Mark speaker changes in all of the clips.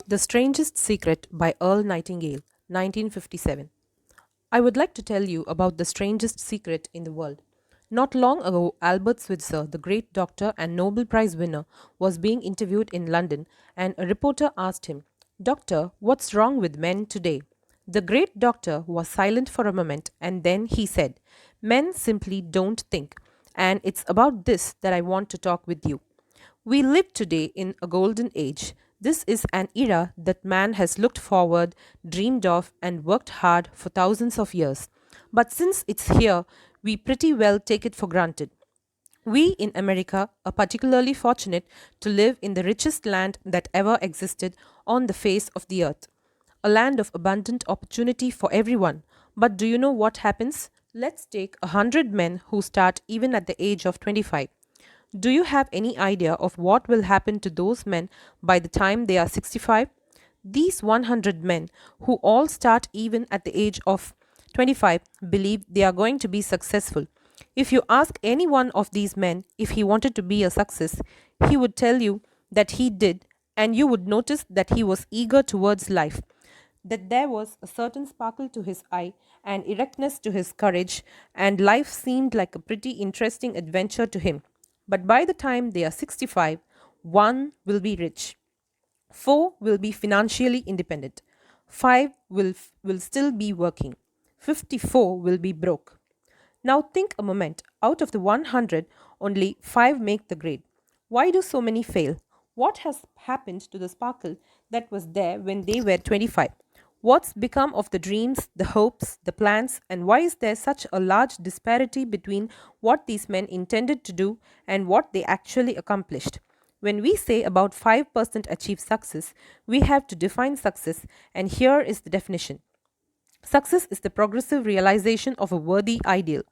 Speaker 1: The Strangest Secret by Earl Nightingale, 1957. I would like to tell you about the strangest secret in the world. Not long ago, Albert Switzer, the great doctor and Nobel Prize winner, was being interviewed in London, and a reporter asked him, "Doctor, what's wrong with men today?" The great doctor was silent for a moment and then he said, "Men simply don't think, and it's about this that I want to talk with you. We live today in a golden age. This is an era that man has looked forward, dreamed of, and worked hard for thousands of years. But since it's here, we pretty well take it for granted. We in America are particularly fortunate to live in the richest land that ever existed on the face of the earth, a land of abundant opportunity for everyone. But do you know what happens? Let's take 100 men who start even at the age of 25. Do you have any idea of what will happen to those men by the time they are 65? These 100 men, who all start even at the age of 25, believe they are going to be successful. If you ask any one of these men if he wanted to be a success, he would tell you that he did, and you would notice that he was eager towards life, that there was a certain sparkle to his eye and erectness to his courage, and life seemed like a pretty interesting adventure to him. But by the time they are 65, one will be rich, four will be financially independent, five will still be working, 54 will be broke. Now think a moment. Out of the 100, only 5 make the grade. Why do so many fail? What has happened to the sparkle that was there when they were 25? What's become of the dreams, the hopes, the plans, and why is there such a large disparity between what these men intended to do and what they actually accomplished? When we say about 5% achieve success, we have to define success, and here is the definition. Success is the progressive realization of a worthy ideal.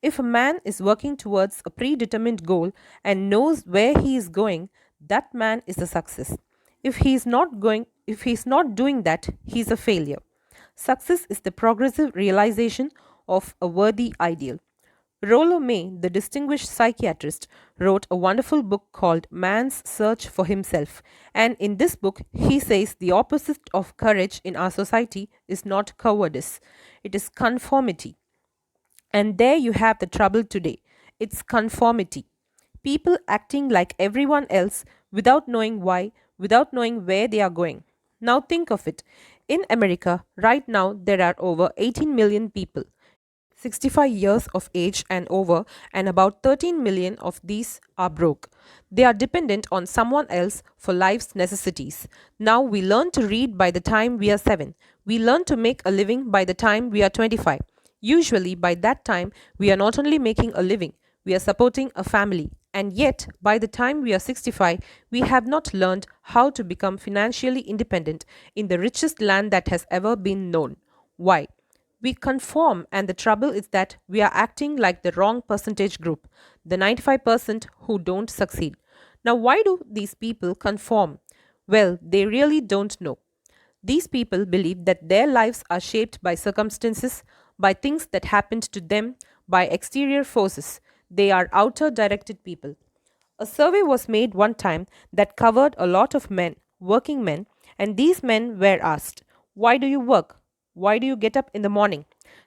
Speaker 1: If a man is working towards a predetermined goal and knows where he is going, that man is a success. If he is not doing that, he is a failure. Success is the progressive realization of a worthy ideal. Rollo May, the distinguished psychiatrist, wrote a wonderful book called Man's Search for Himself. And in this book, he says the opposite of courage in our society is not cowardice, it is conformity. And there you have the trouble today. It's conformity. People acting like everyone else without knowing why, without knowing where they are going. Now think of it. In America, right now, there are over 18 million people, 65 years of age and over, and about 13 million of these are broke. They are dependent on someone else for life's necessities. Now we learn to read by the time we are 7. We learn to make a living by the time we are 25. Usually, by that time, we are not only making a living, we are supporting a family. And yet, by the time we are 65, we have not learned how to become financially independent in the richest land that has ever been known. Why? We conform, and the trouble is that we are acting like the wrong percentage group, the 95% who don't succeed. Now, why do these people conform? Well, they really don't know. These people believe that their lives are shaped by circumstances, by things that happened to them, by exterior forces. They are outer directed people. A survey was made one time that covered a lot of men, working men, and these men were asked, "Why do you work? Why do you get up in the morning?"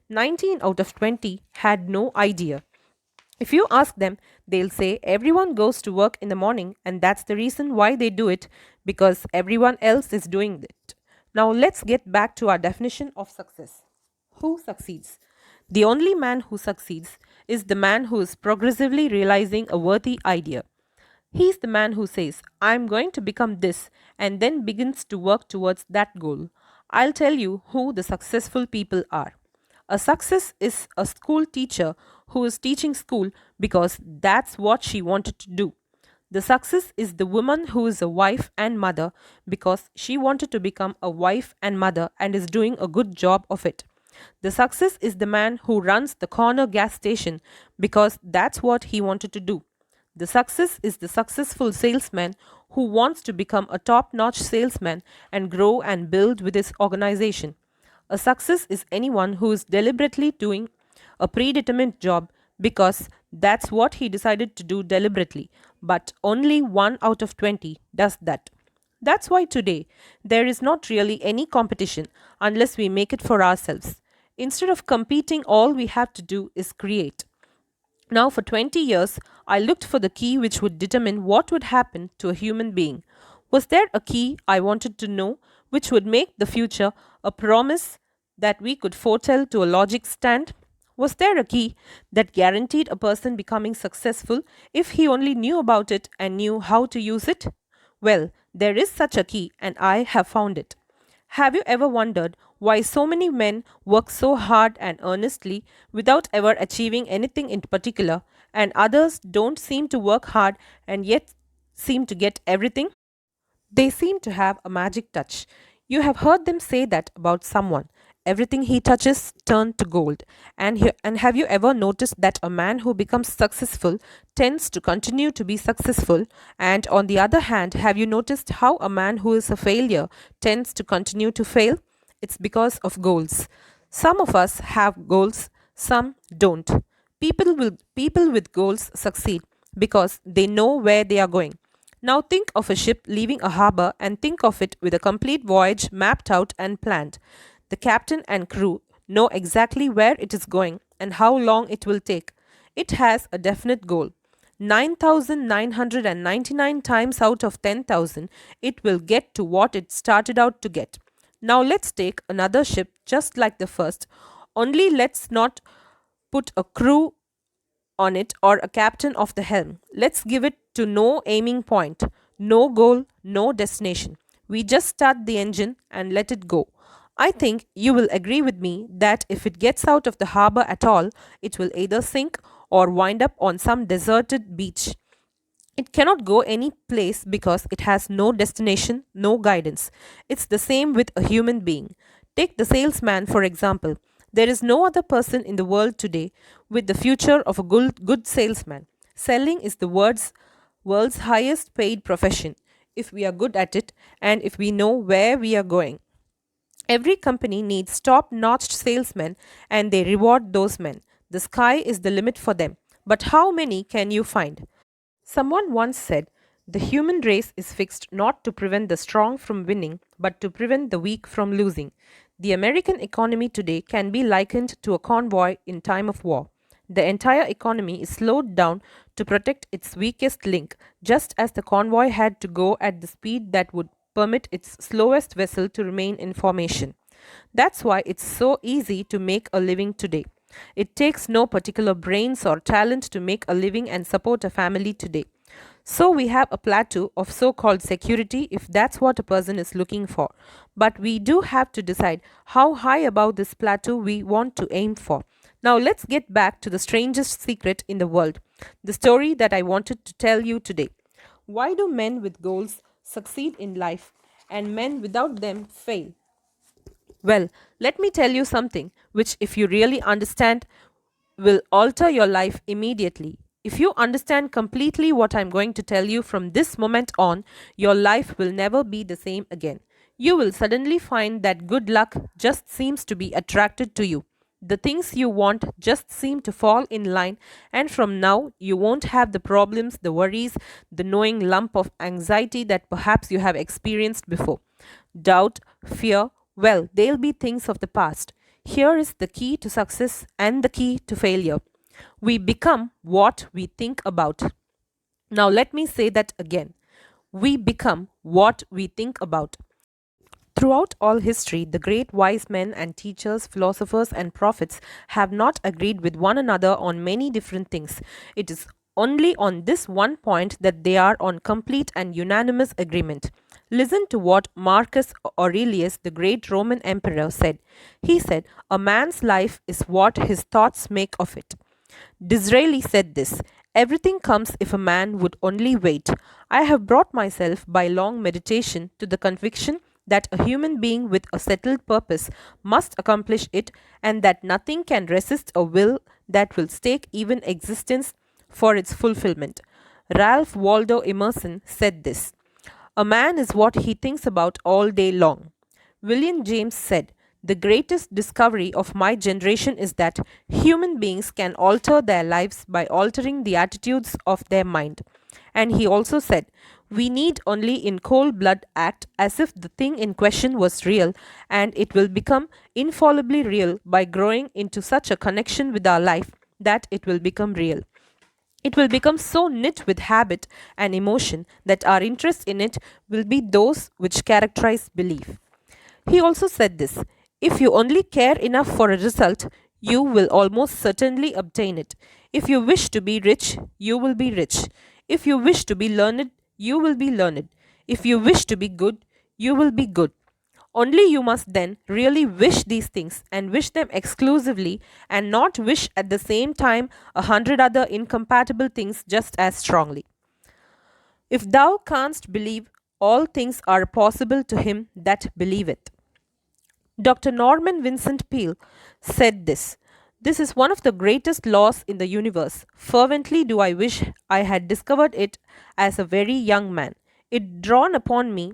Speaker 1: 19 out of 20 had no idea. If you ask them, they'll say everyone goes to work in the morning, and that's the reason why they do it, because everyone else is doing it. Now let's get back to our definition of success. Who succeeds? The only man who succeeds is the man who is progressively realizing a worthy idea. He's the man who says, "I'm going to become this," and then begins to work towards that goal. I'll tell you who the successful people are. A success is a school teacher who is teaching school because that's what she wanted to do. The success is the woman who is a wife and mother because she wanted to become a wife and mother and is doing a good job of it. The success is the man who runs the corner gas station because that's what he wanted to do. The success is the successful salesman who wants to become a top notch salesman and grow and build with his organization. A success is anyone who is deliberately doing a predetermined job because that's what he decided to do deliberately, but only 1 out of 20 does that. That's why today there is not really any competition unless we make it for ourselves. Instead of competing, all we have to do is create. Now, for 20 years, I looked for the key which would determine what would happen to a human being. Was there a key I wanted to know which would make the future a promise that we could foretell to a logic stand? Was there a key that guaranteed a person becoming successful if he only knew about it and knew how to use it? Well, there is such a key, and I have found it. Have you ever wondered why so many men work so hard and earnestly without ever achieving anything in particular, and others don't seem to work hard and yet seem to get everything? They seem to have a magic touch. You have heard them say that about someone. Everything he touches turns to gold. And have you ever noticed that a man who becomes successful tends to continue to be successful? And on the other hand, have you noticed how a man who is a failure tends to continue to fail? It's because of goals. Some of us have goals, some don't. People with goals succeed because they know where they are going. Now think of a ship leaving a harbor and think of it with a complete voyage mapped out and planned. The captain and crew know exactly where it is going and how long it will take. It has a definite goal. 9,999 times out of 10,000, it will get to what it started out to get. Now let's take another ship just like the first, only let's not put a crew on it or a captain of the helm. Let's give it to no aiming point, no goal, no destination. We just start the engine and let it go. I think you will agree with me that if it gets out of the harbor at all, it will either sink or wind up on some deserted beach. It cannot go any place because it has no destination, no guidance. It's the same with a human being. Take the salesman, for example. There is no other person in the world today with the future of a good salesman. Selling is the world's highest paid profession if we are good at it and if we know where we are going. Every company needs top notch salesmen and they reward those men. The sky is the limit for them. But how many can you find? Someone once said, the human race is fixed not to prevent the strong from winning, but to prevent the weak from losing. The American economy today can be likened to a convoy in time of war. The entire economy is slowed down to protect its weakest link, just as the convoy had to go at the speed that would permit its slowest vessel to remain in formation. That's why it's so easy to make a living today. It takes no particular brains or talent to make a living and support a family today. So we have a plateau of so called security if that's what a person is looking for. But we do have to decide how high above this plateau we want to aim for. Now let's get back to the strangest secret in the world, the story that I wanted to tell you today. Why do men with goals succeed in life and men without them fail? Well, let me tell you something which, if you really understand, will alter your life immediately. If you understand completely what I'm going to tell you from this moment on, your life will never be the same again. You will suddenly find that good luck just seems to be attracted to you. The things you want just seem to fall in line, and from now you won't have the problems, the worries, the knowing lump of anxiety that perhaps you have experienced before. Doubt, fear, well, they'll be things of the past. Here is the key to success and the key to failure. We become what we think about. Now, let me say that again. We become what we think about. Throughout all history, the great wise men and teachers, philosophers, and prophets have not agreed with one another on many different things. It is only on this one point that they are on complete and unanimous agreement. Listen to what Marcus Aurelius, the great Roman emperor, said. He said, a man's life is what his thoughts make of it. Disraeli said this. Everything comes if a man would only wait. I have brought myself by long meditation to the conviction that a human being with a settled purpose must accomplish it, and that nothing can resist a will that will stake even existence for its fulfillment. Ralph Waldo Emerson said this. A man is what he thinks about all day long. William James said, the greatest discovery of my generation is that human beings can alter their lives by altering the attitudes of their mind. And he also said, We need only in cold blood act as if the thing in question was real, and it will become infallibly real by growing into such a connection with our life that it will become real. It will become so knit with habit and emotion that our interest in it will be those which characterize belief. He also said this: if you only care enough for a result, you will almost certainly obtain it. If you wish to be rich, you will be rich. If you wish to be learned, you will be learned. If you wish to be good, you will be good. Only you must then really wish these things and wish them exclusively, and not wish at the same time 100 other incompatible things just as strongly. If thou canst believe, all things are possible to him that believeth. Dr. Norman Vincent Peale said this: this is one of the greatest laws in the universe. Fervently do I wish I had discovered it as a very young man. It dawned upon me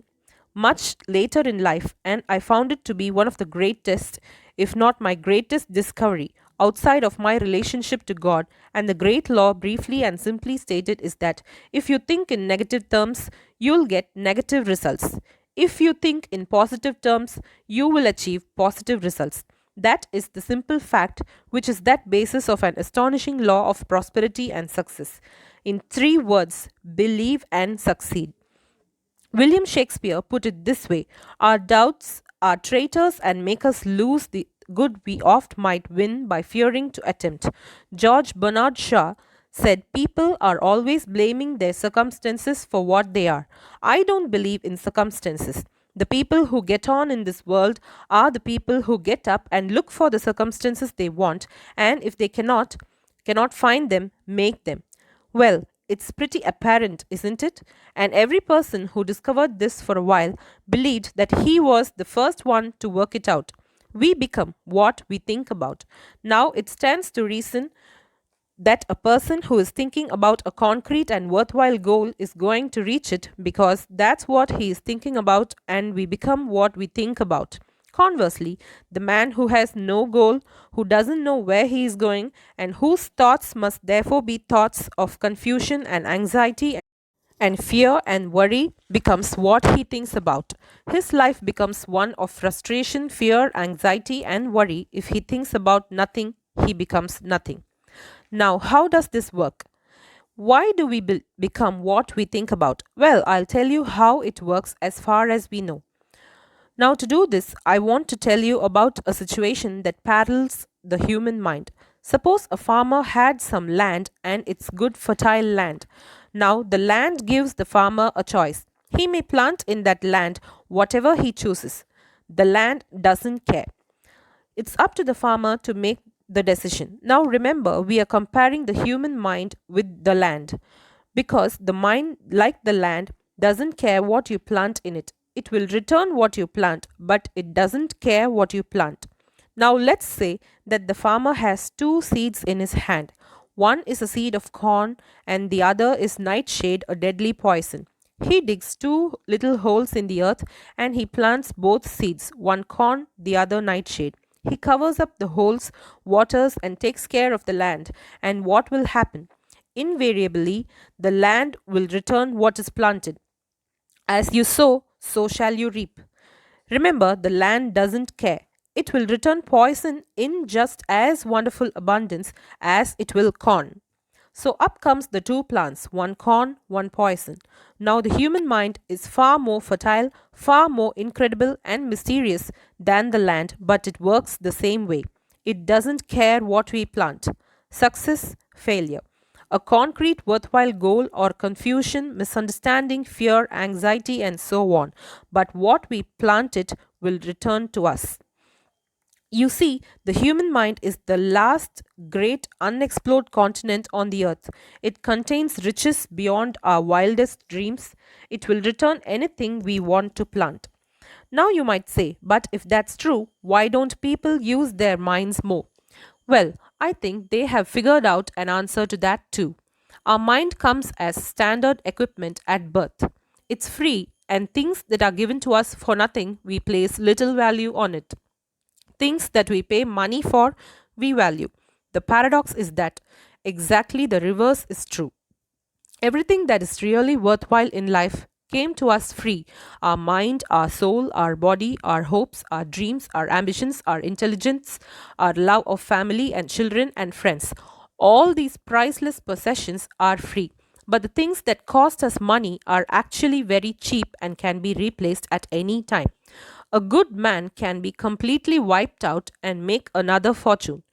Speaker 1: much later in life, and I found it to be one of the greatest, if not my greatest discovery, outside of my relationship to God. And the great law, briefly and simply stated, is that if you think in negative terms, you'll get negative results. If you think in positive terms, you will achieve positive results. That is the simple fact, which is that basis of an astonishing law of prosperity and success. In three words: believe and succeed. William Shakespeare put it this way: our doubts are traitors and make us lose the good we oft might win by fearing to attempt. George Bernard Shaw said, people are always blaming their circumstances for what they are. I don't believe in circumstances. The people who get on in this world are the people who get up and look for the circumstances they want, and if they cannot find them, make them. Well, it's pretty apparent, isn't it? And every person who discovered this for a while believed that he was the first one to work it out. We become what we think about. Now it stands to reason that a person who is thinking about a concrete and worthwhile goal is going to reach it, because that's what he is thinking about, and we become what we think about. Conversely, the man who has no goal, who doesn't know where he is going, and whose thoughts must therefore be thoughts of confusion and anxiety and fear and worry, becomes what he thinks about. His life becomes one of frustration, fear, anxiety, and worry. If he thinks about nothing, he becomes nothing. Now, how does this work? Why do we become what we think about? Well, I'll tell you how it works as far as we know. Now, to do this, I want to tell you about a situation that parallels the human mind. Suppose a farmer had some land, and it's good fertile land. Now, the land gives the farmer a choice. He may plant in that land whatever he chooses. The land doesn't care. It's up to the farmer to make the decision. Now remember, we are comparing the human mind with the land, because the mind, like the land, doesn't care what you plant in it. It will return what you plant, but it doesn't care what you plant. Now let's say that the farmer has two seeds in his hand. One is a seed of corn, and the other is nightshade, a deadly poison. He digs two little holes in the earth, and he plants both seeds, one corn, the other nightshade. He covers up the holes, waters, and takes care of the land. And what will happen? Invariably, the land will return what is planted. As you sow, so shall you reap. Remember, the land doesn't care. It will return poison in just as wonderful abundance as it will corn. So up comes the two plants, one corn, one poison. Now the human mind is far more fertile, far more incredible and mysterious than the land, but it works the same way. It doesn't care what we plant. Success, failure. A concrete worthwhile goal, or confusion, misunderstanding, fear, anxiety, and so on. But what we planted will return to us. You see, the human mind is the last great unexplored continent on the earth. It contains riches beyond our wildest dreams. It will return anything we want to plant. Now you might say, but if that's true, why don't people use their minds more? Well, I think they have figured out an answer to that too. Our mind comes as standard equipment at birth. It's free, and things that are given to us for nothing, we place little value on it. Things that we pay money for, we value. The paradox is that exactly the reverse is true. Everything that is really worthwhile in life came to us free: our mind, our soul, our body, our hopes, our dreams, our ambitions, our intelligence, our love of family and children and friends. All these priceless possessions are free. But the things that cost us money are actually very cheap and can be replaced at any time. A good man can be completely wiped out and make another fortune.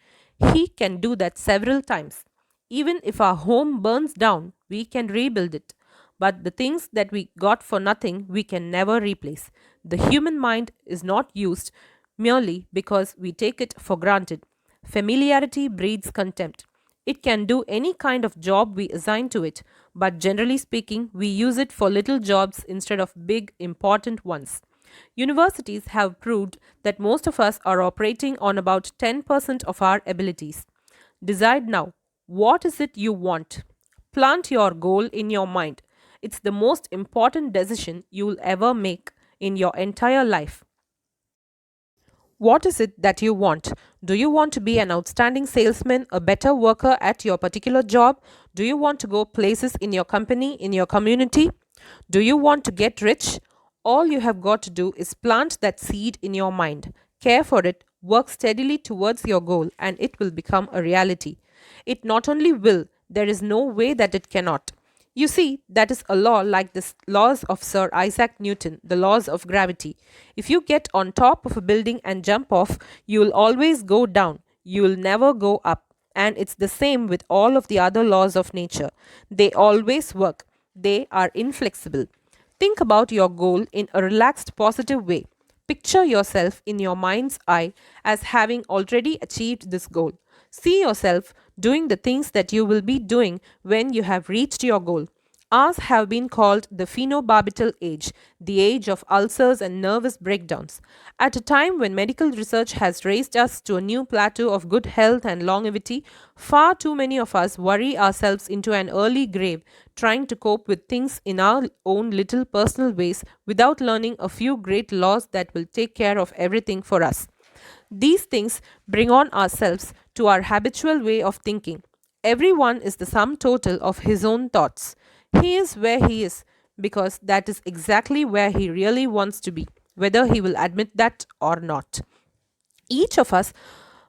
Speaker 1: He can do that several times. Even if our home burns down, we can rebuild it. But the things that we got for nothing, we can never replace. The human mind is not used merely because we take it for granted. Familiarity breeds contempt. It can do any kind of job we assign to it, but generally speaking, we use it for little jobs instead of big, important ones. Universities have proved that most of us are operating on about 10% of our abilities. Decide now, what is it you want? Plant your goal in your mind. It's the most important decision you'll ever make in your entire life. What is it that you want? Do you want to be an outstanding salesman, a better worker at your particular job? Do you want to go places in your company, in your community? Do you want to get rich? All you have got to do is plant that seed in your mind. Care for it, work steadily towards your goal, and it will become a reality. It not only will, there is no way that it cannot. You see, that is a law like the laws of Sir Isaac Newton, the laws of gravity. If you get on top of a building and jump off, you will always go down. You will never go up. And it's the same with all of the other laws of nature. They always work, they are inflexible. Think about your goal in a relaxed, positive way. Picture yourself in your mind's eye as having already achieved this goal. See yourself doing the things that you will be doing when you have reached your goal. Ours have been called the phenobarbital age, the age of ulcers and nervous breakdowns. At a time when medical research has raised us to a new plateau of good health and longevity, far too many of us worry ourselves into an early grave trying to cope with things in our own little personal ways without learning a few great laws that will take care of everything for us. These things bring on ourselves to our habitual way of thinking. Everyone is the sum total of his own thoughts. He is where he is because that is exactly where he really wants to be, whether he will admit that or not. Each of us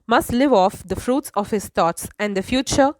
Speaker 1: must live off the fruits of his thoughts and the future,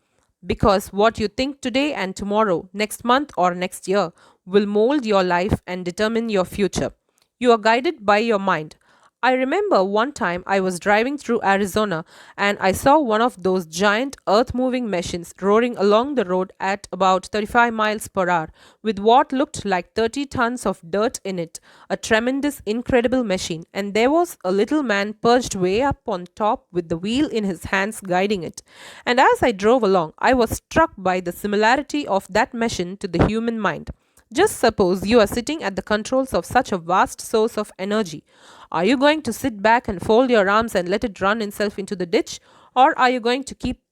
Speaker 1: because what you think today and tomorrow, next month or next year, will mold your life and determine your future. You are guided by your mind. I remember one time I was driving through Arizona and I saw one of those giant earth moving machines roaring along the road at about 35 miles per hour with what looked like 30 tons of dirt in it. A tremendous, incredible machine. And there was a little man perched way up on top with the wheel in his hands guiding it. And as I drove along, I was struck by the similarity of that machine to the human mind. Just suppose you are sitting at the controls of such a vast source of energy. Are you going to sit back and fold your arms and let it run itself into the ditch? Or are you going to keep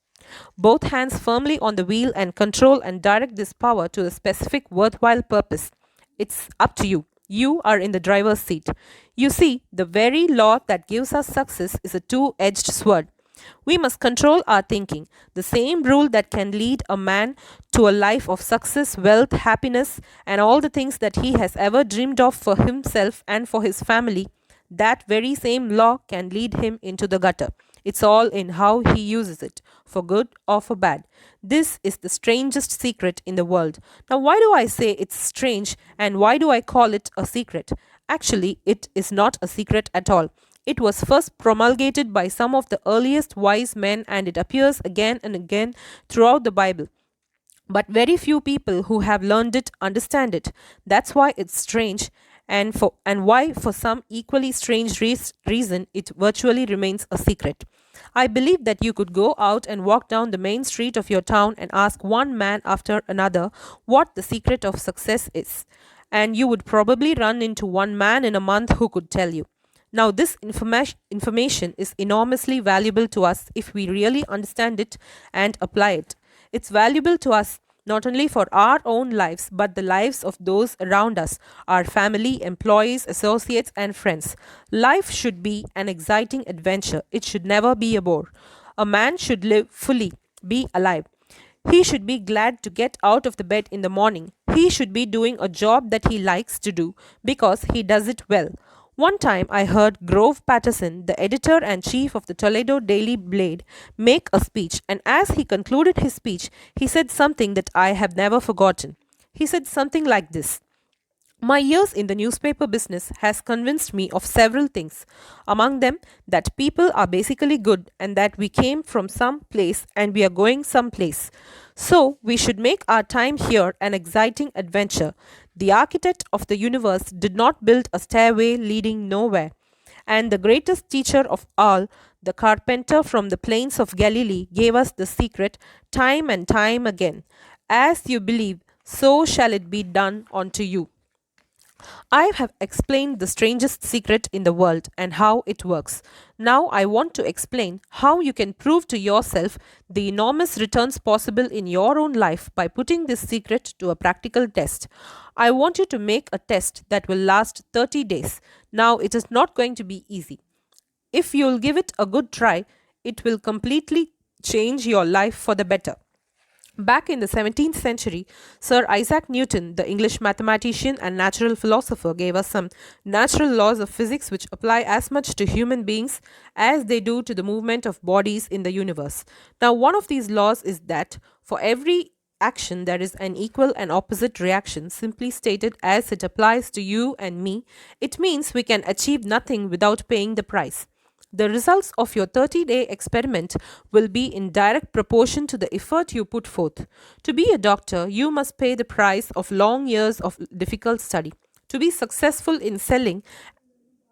Speaker 1: both hands firmly on the wheel and control and direct this power to a specific worthwhile purpose? It's up to you. You are in the driver's seat. You see, the very law that gives us success is a two edged sword. We must control our thinking. The same rule that can lead a man to a life of success, wealth, happiness, and all the things that he has ever dreamed of for himself and for his family, that very same law can lead him into the gutter. It's all in how he uses it, for good or for bad. This is the strangest secret in the world. Now, why do I say it's strange and why do I call it a secret? Actually, it is not a secret at all. It was first promulgated by some of the earliest wise men and it appears again and again throughout the Bible. But very few people who have learned it understand it. That's why it's strange, and why for some equally strange reason it virtually remains a secret. I believe that you could go out and walk down the main street of your town and ask one man after another what the secret of success is, and you would probably run into one man in a month who could tell you. Now, this information is enormously valuable to us if we really understand it and apply it. It's valuable to us not only for our own lives, but the lives of those around us, our family, employees, associates, and friends. Life should be an exciting adventure. It should never be a bore. A man should live fully, be alive. He should be glad to get out of the bed in the morning. He should be doing a job that he likes to do because he does it well. One time I heard Grove Patterson, the editor and chief of the Toledo Daily Blade, make a speech, and as he concluded his speech, he said something that I have never forgotten. He said something like this: my years in the newspaper business has convinced me of several things. Among them, that people are basically good and that we came from some place and we are going someplace. So, we should make our time here an exciting adventure. The architect of the universe did not build a stairway leading nowhere. And the greatest teacher of all, the carpenter from the plains of Galilee, gave us the secret time and time again. As you believe, so shall it be done unto you. I have explained the strangest secret in the world and how it works. Now I want to explain how you can prove to yourself the enormous returns possible in your own life by putting this secret to a practical test. I want you to make a test that will last 30 days. Now it is not going to be easy. If you'll give it a good try, it will completely change your life for the better. Back in the 17th century, Sir Isaac Newton, the English mathematician and natural philosopher, gave us some natural laws of physics which apply as much to human beings as they do to the movement of bodies in the universe. Now, one of these laws is that for every action there is an equal and opposite reaction. Simply stated, as it applies to you and me, it means we can achieve nothing without paying the price. The results of your 30-day experiment will be in direct proportion to the effort you put forth. To be a doctor, you must pay the price of long years of difficult study. To be successful in selling,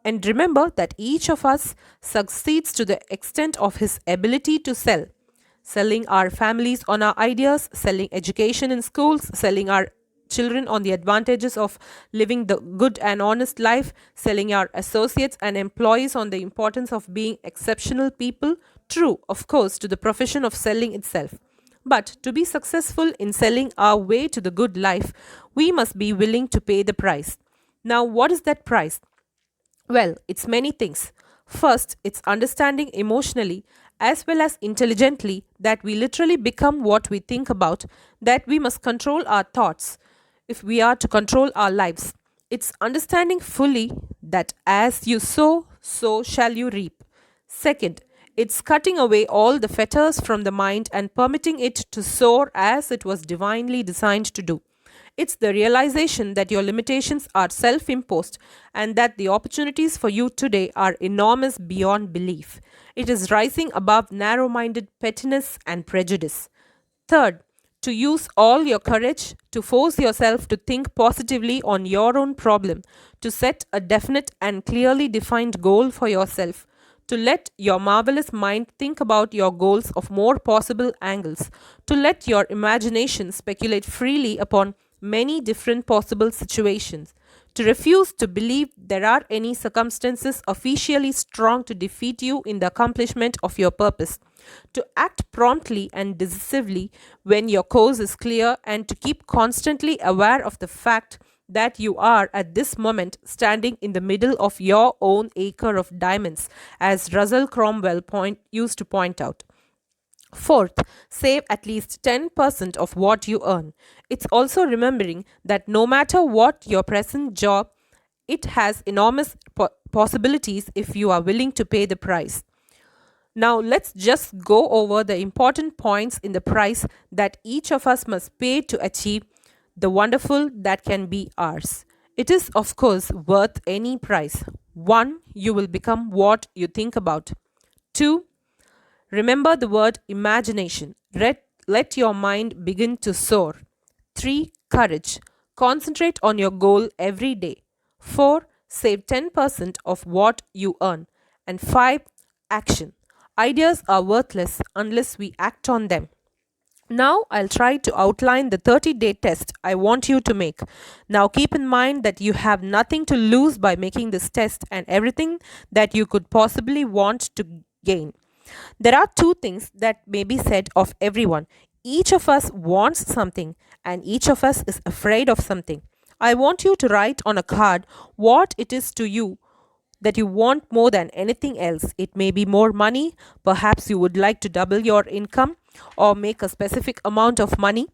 Speaker 1: and remember that each of us succeeds to the extent of his ability to sell. Selling our families on our ideas, selling education in schools, selling our children on the advantages of living the good and honest life, selling our associates and employees on the importance of being exceptional people. True, of course, to the profession of selling itself. But to be successful in selling our way to the good life, we must be willing to pay the price. Now, what is that price? Well, it's many things. First, it's understanding emotionally as well as intelligently that we literally become what we think about, that we must control our thoughts if we are to control our lives. It's understanding fully that as you sow, so shall you reap. Second, it's cutting away all the fetters from the mind and permitting it to soar as it was divinely designed to do. It's the realization that your limitations are self imposed and that the opportunities for you today are enormous beyond belief. It is rising above narrow minded pettiness and prejudice. Third, to use all your courage to force yourself to think positively on your own problem, to set a definite and clearly defined goal for yourself, to let your marvelous mind think about your goals of more possible angles, to let your imagination speculate freely upon many different possible situations, to refuse to believe there are any circumstances officially strong to defeat you in the accomplishment of your purpose, to act promptly and decisively when your course is clear, and to keep constantly aware of the fact that you are at this moment standing in the middle of your own acre of diamonds, as Russell Cromwell used to point out. Fourth, save at least 10% of what you earn. It's also remembering that no matter what your present job, it has enormous possibilities if you are willing to pay the price. Now, let's just go over the important points in the price that each of us must pay to achieve the wonderful that can be ours. It is, of course, worth any price. 1. You will become what you think about. 2. Remember the word imagination. Let your mind begin to soar. 3. Courage. Concentrate on your goal every day. 4. Save 10% of what you earn. And 5. Action. Ideas are worthless unless we act on them. Now I'll try to outline the 30-day test I want you to make. Now keep in mind that you have nothing to lose by making this test and everything that you could possibly want to gain. There are two things that may be said of everyone. Each of us wants something and each of us is afraid of something. I want you to write on a card what it is to you that you want more than anything else. It may be more money, perhaps you would like to double your income or make a specific amount of money.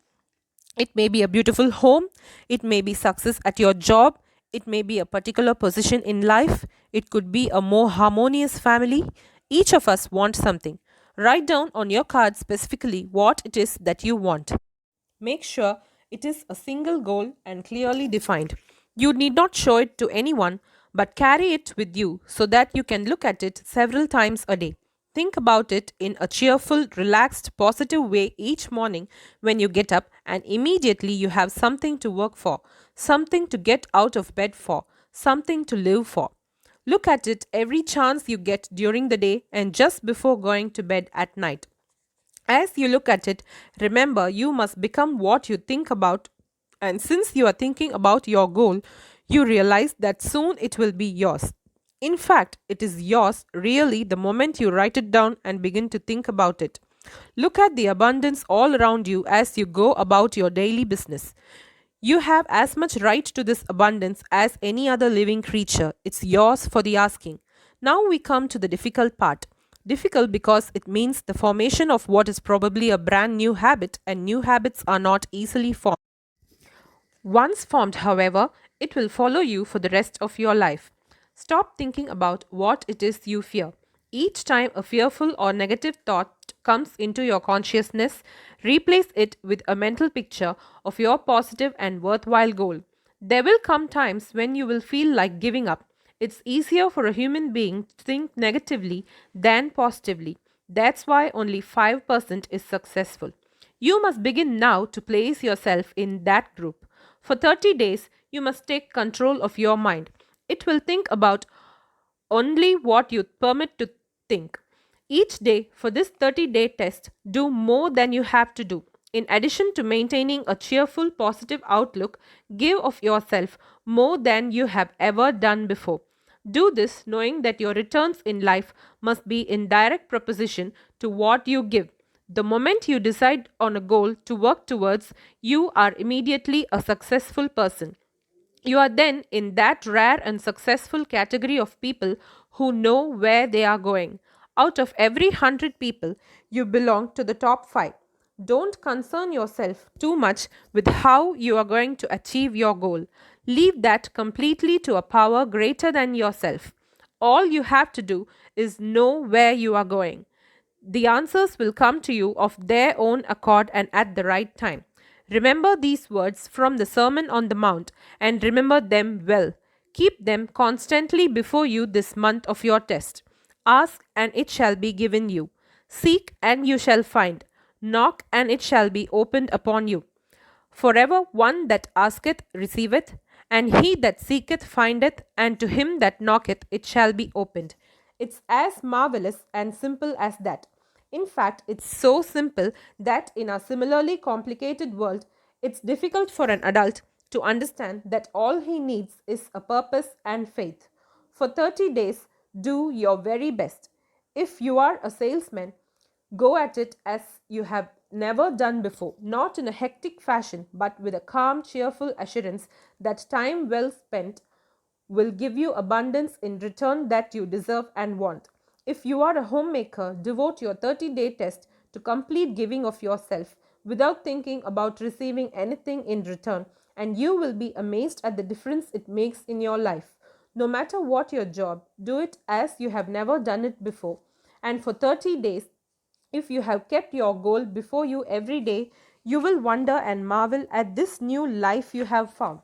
Speaker 1: It may be a beautiful home, it may be success at your job, it may be a particular position in life, it could be a more harmonious family. Each of us wants something. Write down on your card specifically what it is that you want. Make sure it is a single goal and clearly defined. You need not show it to anyone, but carry it with you so that you can look at it several times a day. Think about it in a cheerful, relaxed, positive way each morning when you get up, and immediately you have something to work for, something to get out of bed for, something to live for. Look at it every chance you get during the day and just before going to bed at night. As you look at it, remember you must become what you think about, and since you are thinking about your goal, you realize that soon it will be yours. In fact, it is yours really the moment you write it down and begin to think about it. Look at the abundance all around you as you go about your daily business. You have as much right to this abundance as any other living creature. It's yours for the asking. Now we come to the difficult part. Difficult because it means the formation of what is probably a brand new habit, and new habits are not easily formed. Once formed, however, it will follow you for the rest of your life. Stop thinking about what it is you fear. Each time a fearful or negative thought comes into your consciousness, replace it with a mental picture of your positive and worthwhile goal. There will come times when you will feel like giving up. It's easier for a human being to think negatively than positively. That's why only 5% is successful. You must begin now to place yourself in that group. For 30 days, you must take control of your mind. It will think about only what you permit to think. Each day for this 30-day test, do more than you have to do. In addition to maintaining a cheerful, positive outlook, give of yourself more than you have ever done before. Do this knowing that your returns in life must be in direct proposition to what you give. The moment you decide on a goal to work towards, you are immediately a successful person. You are then in that rare and successful category of people who know where they are going. Out of every 100 people, you belong to the top 5. Don't concern yourself too much with how you are going to achieve your goal. Leave that completely to a power greater than yourself. All you have to do is know where you are going. The answers will come to you of their own accord and at the right time. Remember these words from the Sermon on the Mount and remember them well. Keep them constantly before you this month of your test. Ask and it shall be given you. Seek and you shall find. Knock and it shall be opened upon you. Forever one that asketh receiveth, and he that seeketh findeth, and to him that knocketh it shall be opened. It's as marvelous and simple as that. In fact, it's so simple that in a similarly complicated world, it's difficult for an adult to understand that all he needs is a purpose and faith. For 30 days, do your very best. If you are a salesman, go at it as you have never done before, not in a hectic fashion, but with a calm, cheerful assurance that time well spent will give you abundance in return that you deserve and want. If you are a homemaker, devote your 30-day test to complete giving of yourself without thinking about receiving anything in return, and you will be amazed at the difference it makes in your life. No matter what your job, do it as you have never done it before. And for 30 days, if you have kept your goal before you every day, you will wonder and marvel at this new life you have found.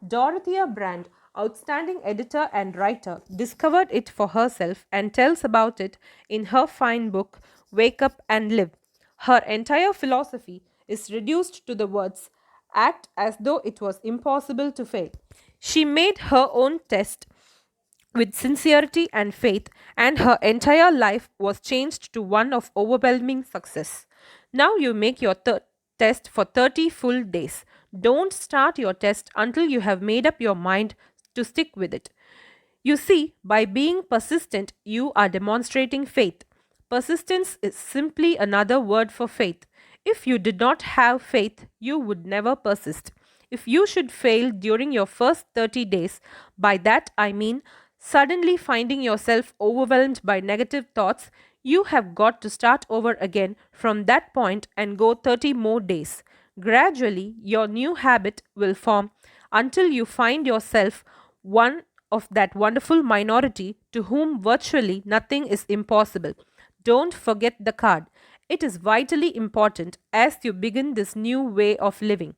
Speaker 1: Dorothea Brand, outstanding editor and writer, discovered it for herself and tells about it in her fine book, Wake Up and Live. Her entire philosophy is reduced to the words, act as though it was impossible to fail. She made her own test with sincerity and faith, and her entire life was changed to one of overwhelming success. Now you make your test for 30 full days. Don't start your test until you have made up your mind to stick with it. You see, by being persistent, you are demonstrating faith. Persistence is simply another word for faith. If you did not have faith, you would never persist. If you should fail during your first 30 days, by that I mean Suddenly finding yourself overwhelmed by negative thoughts, you have got to start over again from that point and go 30 more days. Gradually, your new habit will form until you find yourself one of that wonderful minority to whom virtually nothing is impossible. Don't forget the card. It is vitally important as you begin this new way of living.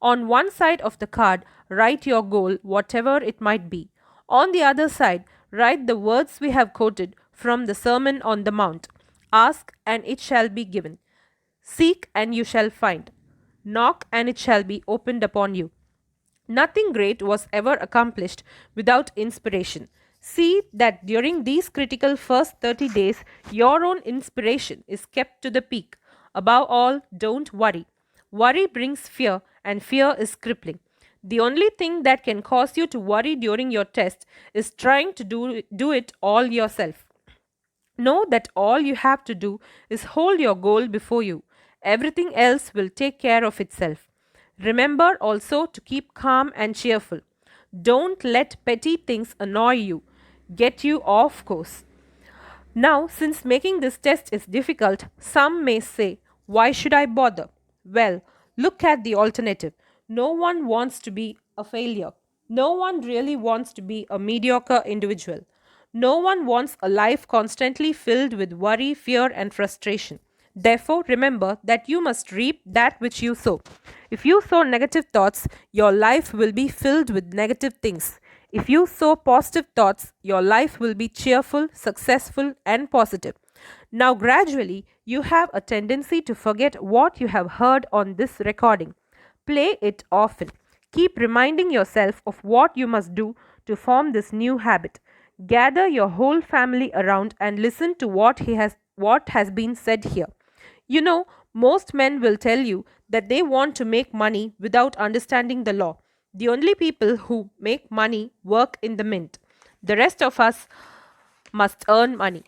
Speaker 1: On one side of the card, write your goal, whatever it might be. On the other side, write the words we have quoted from the Sermon on the Mount. Ask, and it shall be given. Seek, and you shall find. Knock, and it shall be opened upon you. Nothing great was ever accomplished without inspiration. See that during these critical first 30 days, your own inspiration is kept to the peak. Above all, don't worry. Worry brings fear, and fear is crippling. The only thing that can cause you to worry during your test is trying to do it all yourself. Know that all you have to do is hold your goal before you. Everything else will take care of itself. Remember also to keep calm and cheerful. Don't let petty things annoy you, get you off course. Now, since making this test is difficult, some may say, why should I bother? Well, look at the alternative. No one wants to be a failure. No one really wants to be a mediocre individual. No one wants a life constantly filled with worry, fear, and frustration. Therefore, remember that you must reap that which you sow. If you sow negative thoughts, your life will be filled with negative things. If you sow positive thoughts, your life will be cheerful, successful, and positive. Now, gradually, you have a tendency to forget what you have heard on this recording. Play it often. Keep reminding yourself of what you must do to form this new habit. Gather your whole family around and listen to what has been said here. You know, most men will tell you that they want to make money without understanding the law. The only people who make money work in the mint. The rest of us must earn money.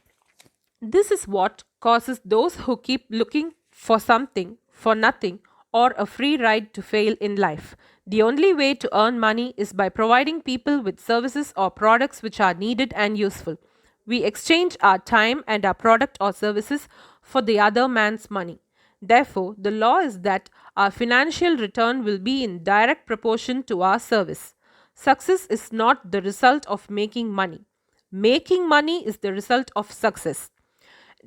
Speaker 1: This is what causes those who keep looking for something for nothing or a free ride to fail in life. The only way to earn money is by providing people with services or products which are needed and useful. We exchange our time and our product or services for the other man's money. Therefore, the law is that our financial return will be in direct proportion to our service. Success is not the result of making money. Making money is the result of success.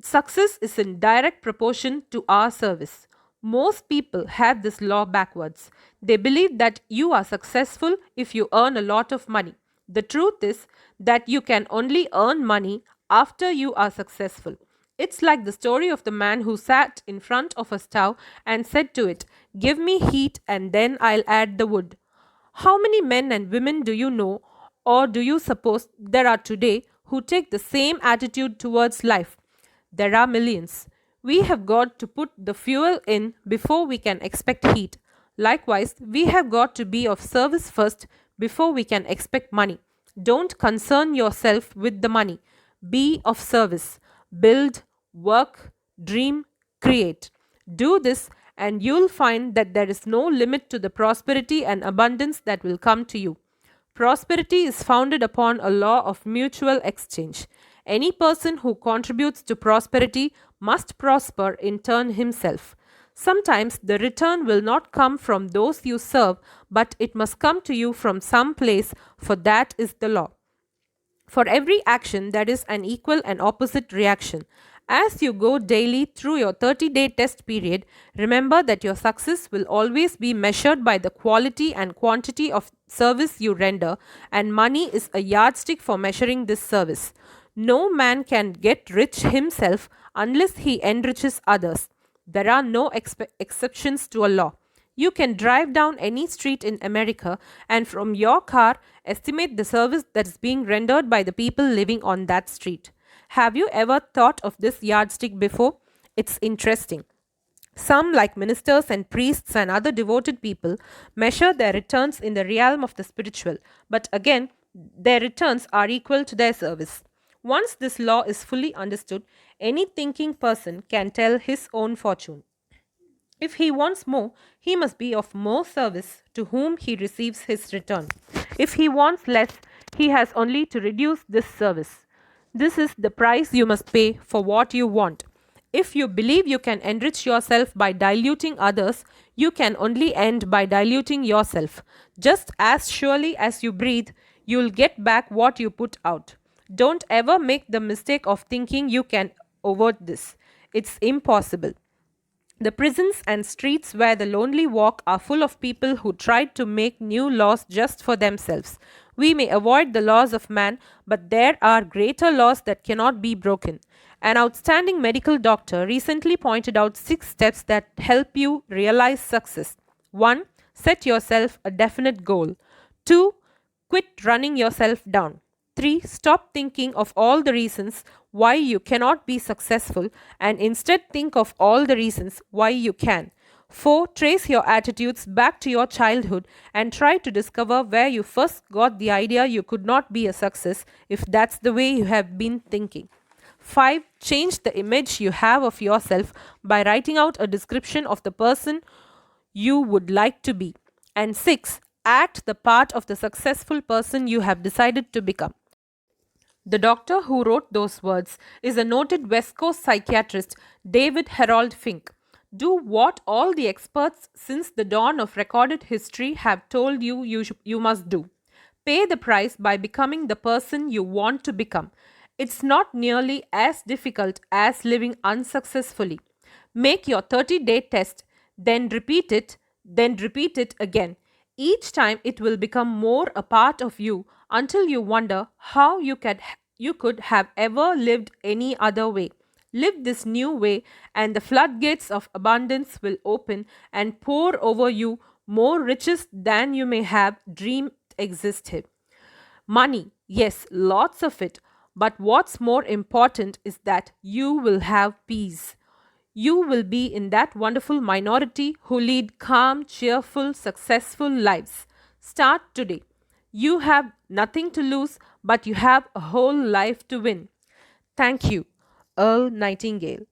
Speaker 1: Success is in direct proportion to our service. Most people have this law backwards. They believe that you are successful if you earn a lot of money. The truth is that you can only earn money after you are successful. It's like the story of the man who sat in front of a stove and said to it, "Give me heat and then I'll add the wood." How many men and women do you know, or do you suppose there are today, who take the same attitude towards life? There are millions. We have got to put the fuel in before we can expect heat. Likewise, we have got to be of service first before we can expect money. Don't concern yourself with the money. Be of service. Build, work, dream, create. Do this, and you'll find that there is no limit to the prosperity and abundance that will come to you. Prosperity is founded upon a law of mutual exchange. Any person who contributes to prosperity must prosper in turn himself. Sometimes the return will not come from those you serve, but it must come to you from some place, for that is the law. For every action, there is an equal and opposite reaction. As you go daily through your 30-day test period, remember that your success will always be measured by the quality and quantity of service you render, and money is a yardstick for measuring this service. No man can get rich himself unless he enriches others. There are no exceptions to a law. You can drive down any street in America and from your car estimate the service that is being rendered by the people living on that street. Have you ever thought of this yardstick before? It's interesting. Some, like ministers and priests and other devoted people, measure their returns in the realm of the spiritual, but again, their returns are equal to their service. Once this law is fully understood, any thinking person can tell his own fortune. If he wants more, he must be of more service to whom he receives his return. If he wants less, He has only to reduce this service. This is the price you must pay for what you want. If you believe you can enrich yourself by diluting others, you can only end by diluting yourself. Just as surely as you breathe, you'll get back what you put out. Don't ever make the mistake of thinking you can avert this. It's impossible. The prisons and streets where the lonely walk are full of people who tried to make new laws just for themselves. We may avoid the laws of man, but there are greater laws that cannot be broken. An outstanding medical doctor recently pointed out 6 steps that help you realize success. 1. Set yourself a definite goal. 2. Quit running yourself down. 3. Stop thinking of all the reasons why you cannot be successful and instead think of all the reasons why you can. 4. Trace your attitudes back to your childhood and try to discover where you first got the idea you could not be a success if that's the way you have been thinking. 5. Change the image you have of yourself by writing out a description of the person you would like to be. And 6. Act the part of the successful person you have decided to become. The doctor who wrote those words is a noted West Coast psychiatrist, David Harold Fink. Do what all the experts since the dawn of recorded history have told you must do. Pay the price by becoming the person you want to become. It's not nearly as difficult as living unsuccessfully. Make your 30-day test, then repeat it again. Each time it will become more a part of you until you wonder how you could have ever lived any other way. Live this new way, and the floodgates of abundance will open and pour over you more riches than you may have dreamed existed. Money, yes, lots of it. But what's more important is that you will have peace. You will be in that wonderful minority who lead calm, cheerful, successful lives. Start today. You have nothing to lose, but you have a whole life to win. Thank you, Earl Nightingale.